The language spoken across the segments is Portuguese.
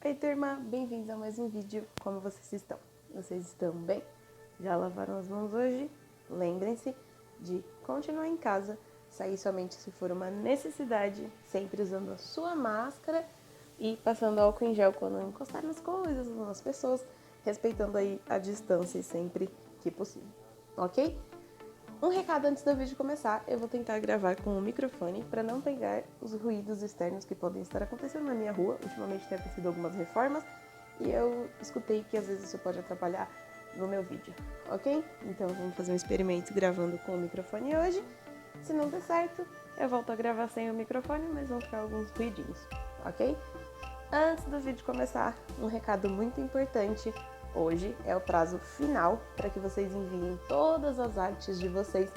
Oi turma, bem-vindos a mais um vídeo. Como vocês estão? Vocês estão bem? Já lavaram as mãos hoje? Lembrem-se de continuar em casa, sair somente se for uma necessidade, sempre usando a sua máscara e passando álcool em gel quando encostar nas coisas, nas pessoas, respeitando aí a distância sempre que possível, ok? Um recado antes do vídeo começar, eu vou tentar gravar com o microfone para não pegar os ruídos externos que podem estar acontecendo na minha rua. Ultimamente tem acontecido algumas reformas e eu escutei que às vezes isso pode atrapalhar no meu vídeo, ok? Então vamos fazer um experimento gravando com o microfone hoje. Se não der certo, eu volto a gravar sem o microfone, mas vão ficar alguns ruidinhos, ok? Antes do vídeo começar, um recado muito importante. Hoje é o prazo final para que vocês enviem todas as artes de vocês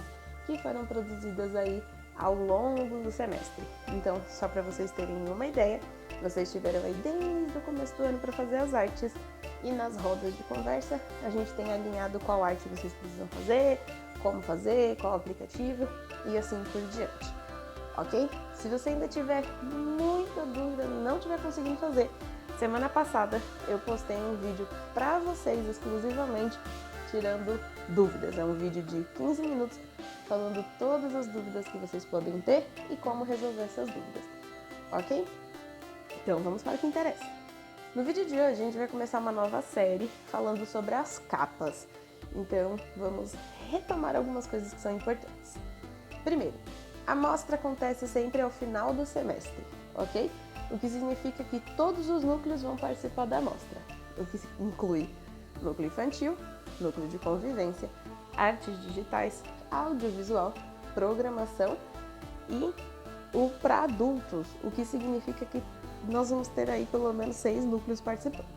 que foram produzidas aí ao longo do semestre. Então, só para vocês terem uma ideia, vocês tiveram aí desde o começo do ano para fazer as artes e nas rodas de conversa a gente tem alinhado qual arte vocês precisam fazer, qual aplicativo e assim por diante, ok? Se você ainda tiver muita dúvida, não estiver conseguindo fazer, semana passada eu postei um vídeo para vocês exclusivamente tirando dúvidas. É um vídeo de 15 minutos falando todas as dúvidas que vocês podem ter e como resolver essas dúvidas, ok? Então vamos para o que interessa. No vídeo de hoje a gente vai começar uma nova série falando sobre as capas. Então vamos retomar algumas coisas que são importantes. Primeiro, a mostra acontece sempre ao final do semestre, ok? O que significa que todos os núcleos vão participar da mostra, o que inclui núcleo infantil, núcleo de convivência, artes digitais, audiovisual, programação e o para adultos, o que significa que nós vamos ter aí pelo menos 6 núcleos participando.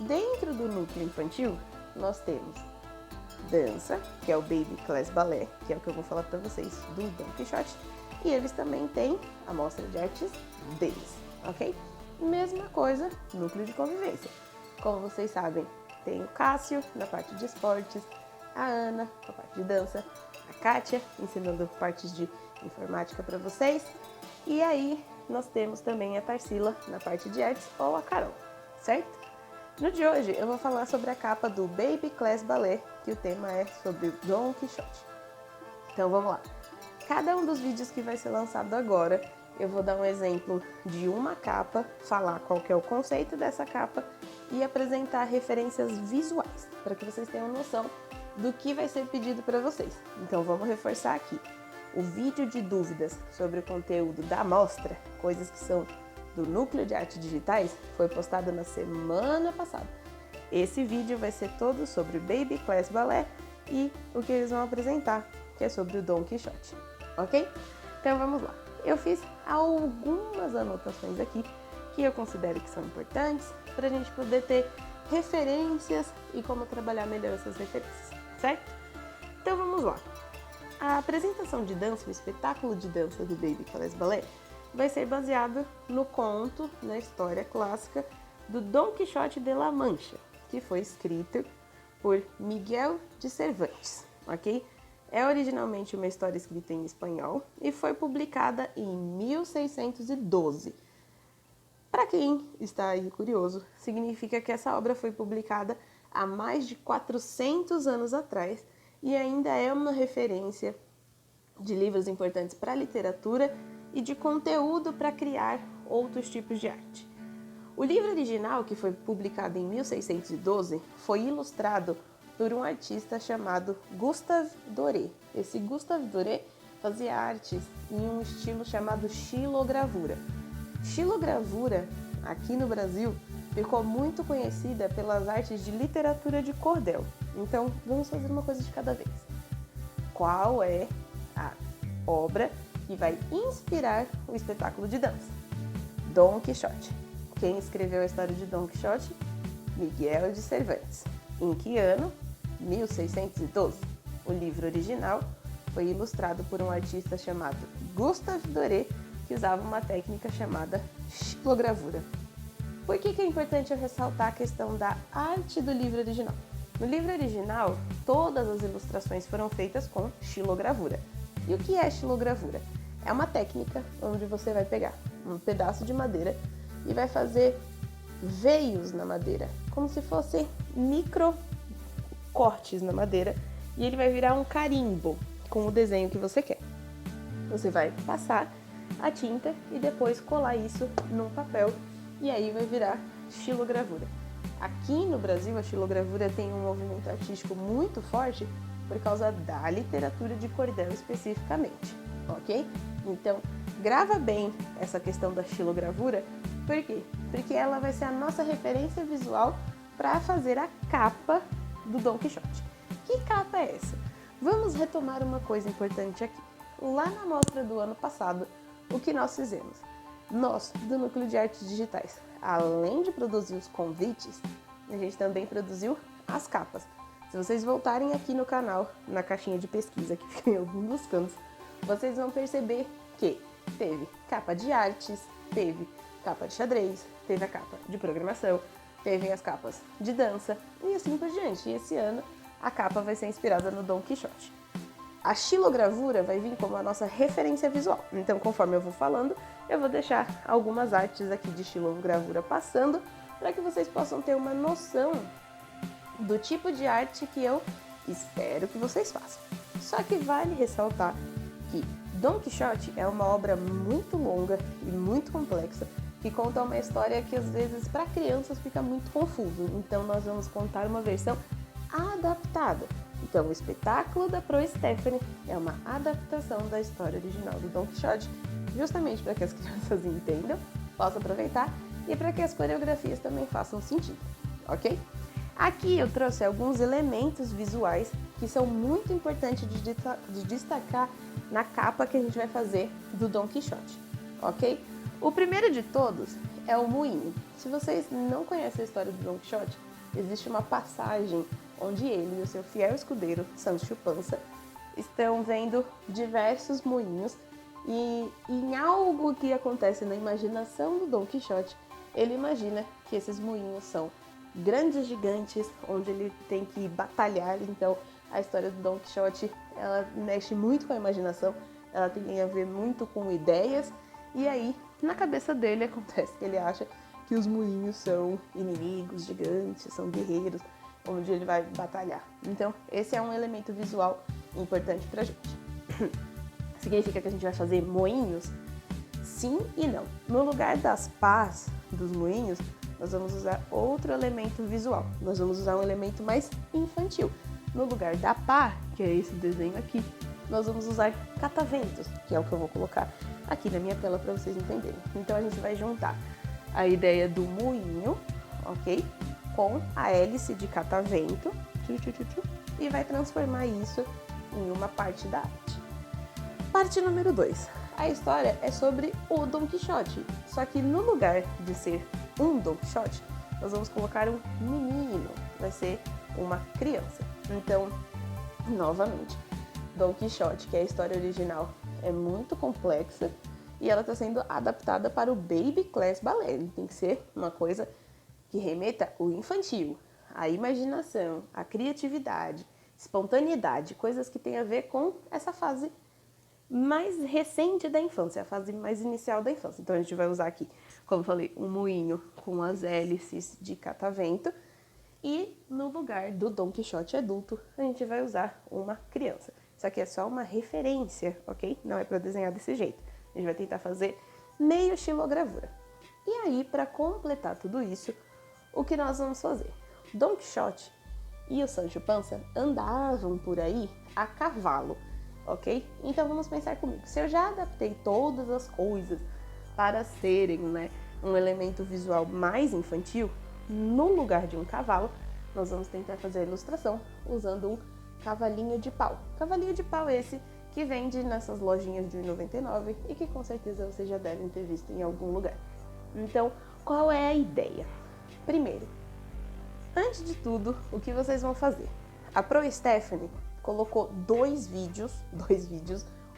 Dentro do núcleo infantil, nós temos dança, que é o Baby Class Ballet, que é o que eu vou falar para vocês do Don Quixote, e eles também têm a mostra de artes deles, ok? Mesma coisa, núcleo de convivência. Como vocês sabem, tem o Cássio na parte de esportes, a Ana na parte de dança, a Kátia ensinando partes de informática para vocês, e aí nós temos também a Tarsila na parte de artes ou a Carol, certo? No de hoje eu vou falar sobre a capa do Baby Class Ballet, que o tema é sobre Don Quixote. Então vamos lá. Cada um dos vídeos que vai ser lançado agora, eu vou dar um exemplo de uma capa, falar qual que é o conceito dessa capa e apresentar referências visuais, para que vocês tenham noção do que vai ser pedido para vocês. Então vamos reforçar aqui. O vídeo de dúvidas sobre o conteúdo da amostra, coisas que são do Núcleo de Artes Digitais, foi postado na semana passada. Esse vídeo vai ser todo sobre Baby Class Ballet e o que eles vão apresentar, que é sobre o Don Quixote, ok? Então vamos lá. Eu fiz algumas anotações aqui que eu considero que são importantes para a gente poder ter referências e como trabalhar melhor essas referências, certo? Então vamos lá. A apresentação de dança, o espetáculo de dança do Baby Class Ballet, vai ser baseado no conto, na história clássica do Don Quixote de la Mancha, que foi escrito por Miguel de Cervantes, ok? É originalmente uma história escrita em espanhol e foi publicada em 1612. Para quem está aí curioso, significa que essa obra foi publicada há mais de 400 anos atrás e ainda é uma referência de livros importantes para a literatura e de conteúdo para criar outros tipos de arte. O livro original, que foi publicado em 1612, foi ilustrado por um artista chamado Gustave Doré. Esse Gustave Doré fazia artes em um estilo chamado xilogravura. Xilogravura, aqui no Brasil, ficou muito conhecida pelas artes de literatura de cordel. Então, vamos fazer uma coisa de cada vez. Qual é a obra que vai inspirar o espetáculo de dança? Don Quixote. Quem escreveu a história de Don Quixote? Miguel de Cervantes. Em que ano? 1612. O livro original foi ilustrado por um artista chamado Gustave Doré, que usava uma técnica chamada xilogravura. Por que é importante eu ressaltar a questão da arte do livro original? No livro original, todas as ilustrações foram feitas com xilogravura. E o que é xilogravura? É uma técnica onde você vai pegar um pedaço de madeira e vai fazer veios na madeira, como se fossem micro cortes na madeira, e ele vai virar um carimbo com o desenho que você quer. Você vai passar a tinta e depois colar isso num papel, e aí vai virar xilogravura. Aqui no Brasil, a xilogravura tem um movimento artístico muito forte por causa da literatura de cordel especificamente, ok? Então, grava bem essa questão da xilogravura. Por quê? Porque ela vai ser a nossa referência visual para fazer a capa do Don Quixote. Que capa é essa? Vamos retomar uma coisa importante aqui. Lá na mostra do ano passado, o que nós fizemos? Nós, do Núcleo de Artes Digitais, além de produzir os convites, a gente também produziu as capas. Se vocês voltarem aqui no canal, na caixinha de pesquisa que fica em algum dos cantos, vocês vão perceber que teve capa de artes, teve capa de xadrez, teve a capa de programação, teve as capas de dança e assim por diante. E esse ano a capa vai ser inspirada no Don Quixote. A xilogravura vai vir como a nossa referência visual. Então, conforme eu vou falando, eu vou deixar algumas artes aqui de xilogravura passando para que vocês possam ter uma noção do tipo de arte que eu espero que vocês façam. Só que vale ressaltar que Don Quixote é uma obra muito longa e muito complexa, que conta uma história que às vezes para crianças fica muito confuso. Então nós vamos contar uma versão adaptada. Então o espetáculo da Pro Stephanie é uma adaptação da história original do Don Quixote, justamente para que as crianças entendam, possam aproveitar e para que as coreografias também façam sentido, ok? Aqui eu trouxe alguns elementos visuais que são muito importantes de destacar na capa que a gente vai fazer do Don Quixote, ok? O primeiro de todos é o moinho. Se vocês não conhecem a história do Don Quixote, existe uma passagem onde ele e o seu fiel escudeiro, Sancho Panza, estão vendo diversos moinhos e em algo que acontece na imaginação do Don Quixote, ele imagina que esses moinhos são grandes gigantes, onde ele tem que batalhar. Então a história do Don Quixote, ela mexe muito com a imaginação, ela tem a ver muito com ideias, e aí na cabeça dele acontece que ele acha que os moinhos são inimigos gigantes, são guerreiros, onde ele vai batalhar. Então esse é um elemento visual importante pra gente. Significa que a gente vai fazer moinhos? Sim e não. No lugar das pás dos moinhos, nós vamos usar outro elemento visual. Nós vamos usar um elemento mais infantil. No lugar da pá, que é esse desenho aqui, nós vamos usar cataventos, que é o que eu vou colocar aqui na minha tela para vocês entenderem. Então a gente vai juntar a ideia do moinho, ok? Com a hélice de catavento, e vai transformar isso em uma parte da arte. Parte número 2. A história é sobre o Don Quixote, só que no lugar de ser um Don Quixote, nós vamos colocar um menino, vai ser uma criança. Então, novamente, Don Quixote, que é a história original, é muito complexa e ela está sendo adaptada para o Baby Class Ballet. Tem que ser uma coisa que remeta ao infantil, a imaginação, a criatividade, espontaneidade, coisas que têm a ver com essa fase mais recente da infância, a fase mais inicial da infância. Então a gente vai usar aqui, como eu falei, um moinho com as hélices de catavento, e no lugar do Don Quixote adulto, a gente vai usar uma criança. Isso aqui é só uma referência, ok? Não é para desenhar desse jeito. A gente vai tentar fazer meio xilogravura. E aí, para completar tudo isso, o que nós vamos fazer? Don Quixote e o Sancho Panza andavam por aí a cavalo, ok? Então vamos pensar comigo. Se eu já adaptei todas as coisas para serem, né, um elemento visual mais infantil, no lugar de um cavalo, nós vamos tentar fazer a ilustração usando um cavalinho de pau. Cavalinho de pau esse que vende nessas lojinhas de R$1,99 e que com certeza vocês já devem ter visto em algum lugar. Então, qual é a ideia? Primeiro, antes de tudo, o que vocês vão fazer? A Pro Stephanie colocou dois vídeos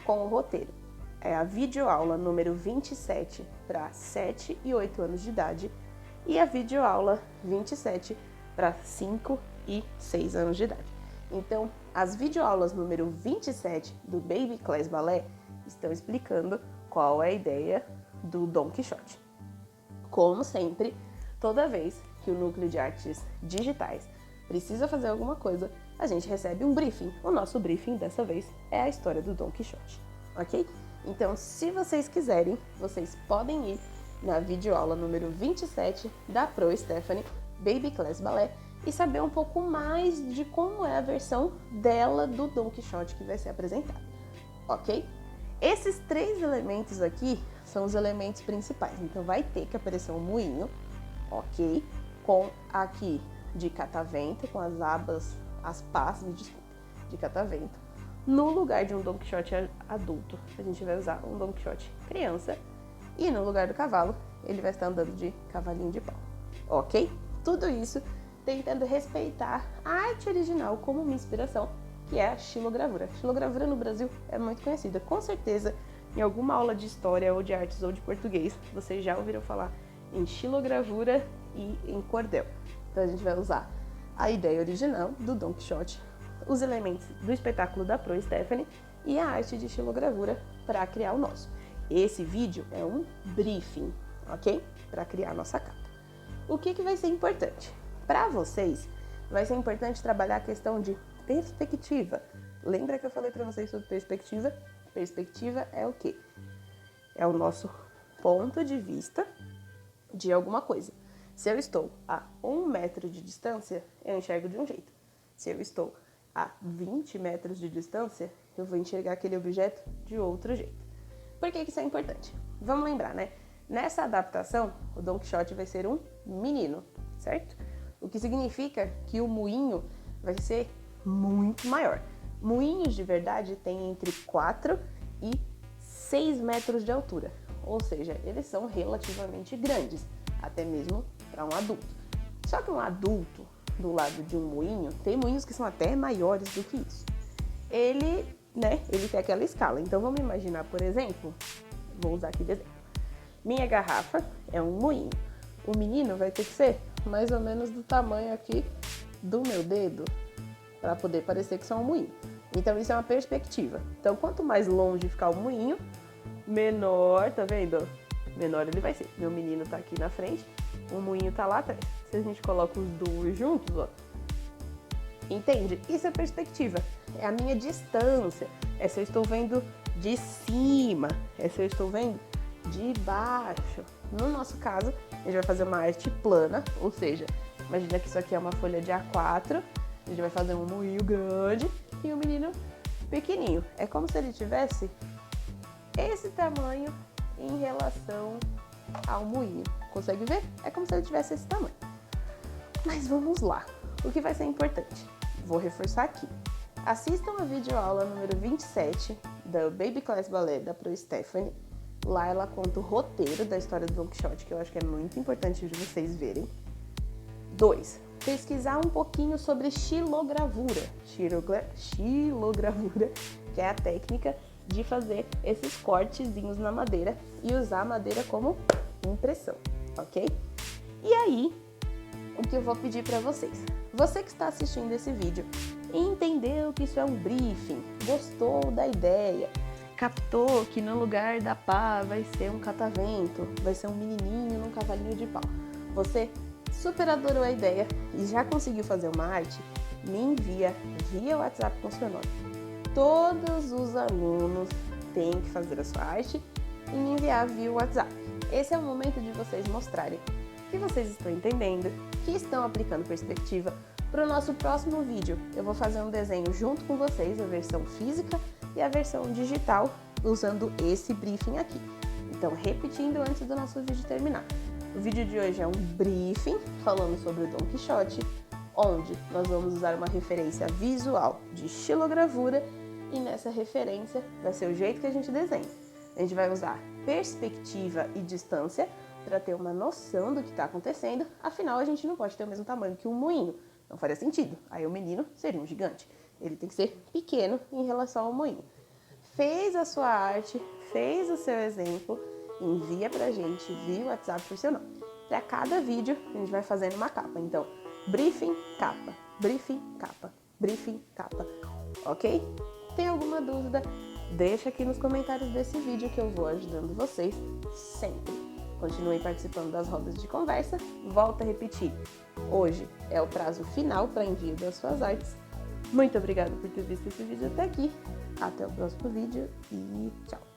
com o roteiro. É a videoaula número 27 para 7 e 8 anos de idade e a videoaula 27 para 5 e 6 anos de idade. Então, as videoaulas número 27 do Baby Class Ballet estão explicando qual é a ideia do Don Quixote. Como sempre, toda vez que o Núcleo de Artes Digitais precisa fazer alguma coisa, a gente recebe um briefing. O nosso briefing, dessa vez, é a história do Don Quixote, ok? Então, se vocês quiserem, vocês podem ir na videoaula número 27 da Pro Stephanie Baby Class Ballet e saber um pouco mais de como é a versão dela do Don Quixote que vai ser apresentada, ok? Esses 3 elementos aqui são os elementos principais, então vai ter que aparecer um moinho, ok? Com aqui de catavento, com as abas, as pás, me desculpe, de catavento. No lugar de um Don Quixote adulto, a gente vai usar um Don Quixote criança. E no lugar do cavalo, ele vai estar andando de cavalinho de pau, ok? Tudo isso tentando respeitar a arte original como uma inspiração, que é a xilogravura. A xilogravura no Brasil é muito conhecida. Com certeza, em alguma aula de história ou de artes ou de português, vocês já ouviram falar em xilogravura e em cordel. Então a gente vai usar a ideia original do Don Quixote, os elementos do espetáculo da Pro Stephanie e a arte de xilogravura para criar o nosso. Esse vídeo é um briefing, ok? Para criar a nossa capa. O que vai ser importante? Para vocês, vai ser importante trabalhar a questão de perspectiva. Lembra que eu falei para vocês sobre perspectiva? Perspectiva é o quê? É o nosso ponto de vista de alguma coisa. Se eu estou a 1 metro de distância, eu enxergo de um jeito. Se eu estou a 20 metros de distância, eu vou enxergar aquele objeto de outro jeito. Por que isso é importante? Vamos lembrar, né? Nessa adaptação, o Don Quixote vai ser um menino, certo? O que significa que o moinho vai ser muito maior. Moinhos de verdade têm entre 4 e 6 metros de altura, ou seja, eles são relativamente grandes, até mesmo para um adulto. Só que um adulto do lado de um moinho, tem moinhos que são até maiores do que isso. Ele tem aquela escala. Então vamos imaginar, por exemplo, vou usar aqui de exemplo. Minha garrafa é um moinho. O menino vai ter que ser mais ou menos do tamanho aqui do meu dedo, para poder parecer que são um moinho. Então isso é uma perspectiva. Então quanto mais longe ficar o moinho, menor, tá vendo? Menor ele vai ser. Meu menino tá aqui na frente, o moinho tá lá atrás. Se a gente coloca os dois juntos, ó, entende? Isso é perspectiva. É a minha distância. Essa eu estou vendo de cima. Essa eu estou vendo de baixo. No nosso caso, a gente vai fazer uma arte plana, ou seja, imagina que isso aqui é uma folha de A4, a gente vai fazer um moinho grande e um menino pequenininho. É como se ele tivesse esse tamanho em relação ao moinho. Consegue ver? É como se ele tivesse esse tamanho. Mas vamos lá. O que vai ser importante? Vou reforçar aqui. Assistam a videoaula número 27 da Baby Class Ballet da Pro Stephanie. Lá ela conta o roteiro da história do Don Quixote, que eu acho que é muito importante de vocês verem. 2. Pesquisar um pouquinho sobre xilogravura. Xilogravura, que é a técnica de fazer esses cortezinhos na madeira e usar a madeira como impressão, ok? E aí, o que eu vou pedir para vocês? Você que está assistindo esse vídeo e entendeu que isso é um briefing, gostou da ideia, captou que no lugar da pá vai ser um catavento, vai ser um menininho num cavalinho de pau. Você super adorou a ideia e já conseguiu fazer uma arte? Me envia via WhatsApp com seu nome. Todos os alunos têm que fazer a sua arte e me enviar via WhatsApp. Esse é o momento de vocês mostrarem que vocês estão entendendo, que estão aplicando perspectiva. Para o nosso próximo vídeo, eu vou fazer um desenho junto com vocês, a versão física e a versão digital, usando esse briefing aqui. Então, repetindo antes do nosso vídeo terminar. O vídeo de hoje é um briefing falando sobre o Don Quixote, onde nós vamos usar uma referência visual de xilogravura e nessa referência vai ser o jeito que a gente desenha. A gente vai usar perspectiva e distância para ter uma noção do que está acontecendo, afinal a gente não pode ter o mesmo tamanho que um moinho, não faria sentido, aí o menino seria um gigante, ele tem que ser pequeno em relação ao moinho. Fez a sua arte, fez o seu exemplo, envia pra gente via WhatsApp por seu nome. Para cada vídeo a gente vai fazendo uma capa, então briefing, capa, briefing, capa, ok? Tem alguma dúvida? Deixa aqui nos comentários desse vídeo que eu vou ajudando vocês sempre. Continuem participando das rodas de conversa. Volto a repetir, hoje é o prazo final para envio das suas artes. Muito obrigada por ter visto esse vídeo até aqui. Até o próximo vídeo e tchau!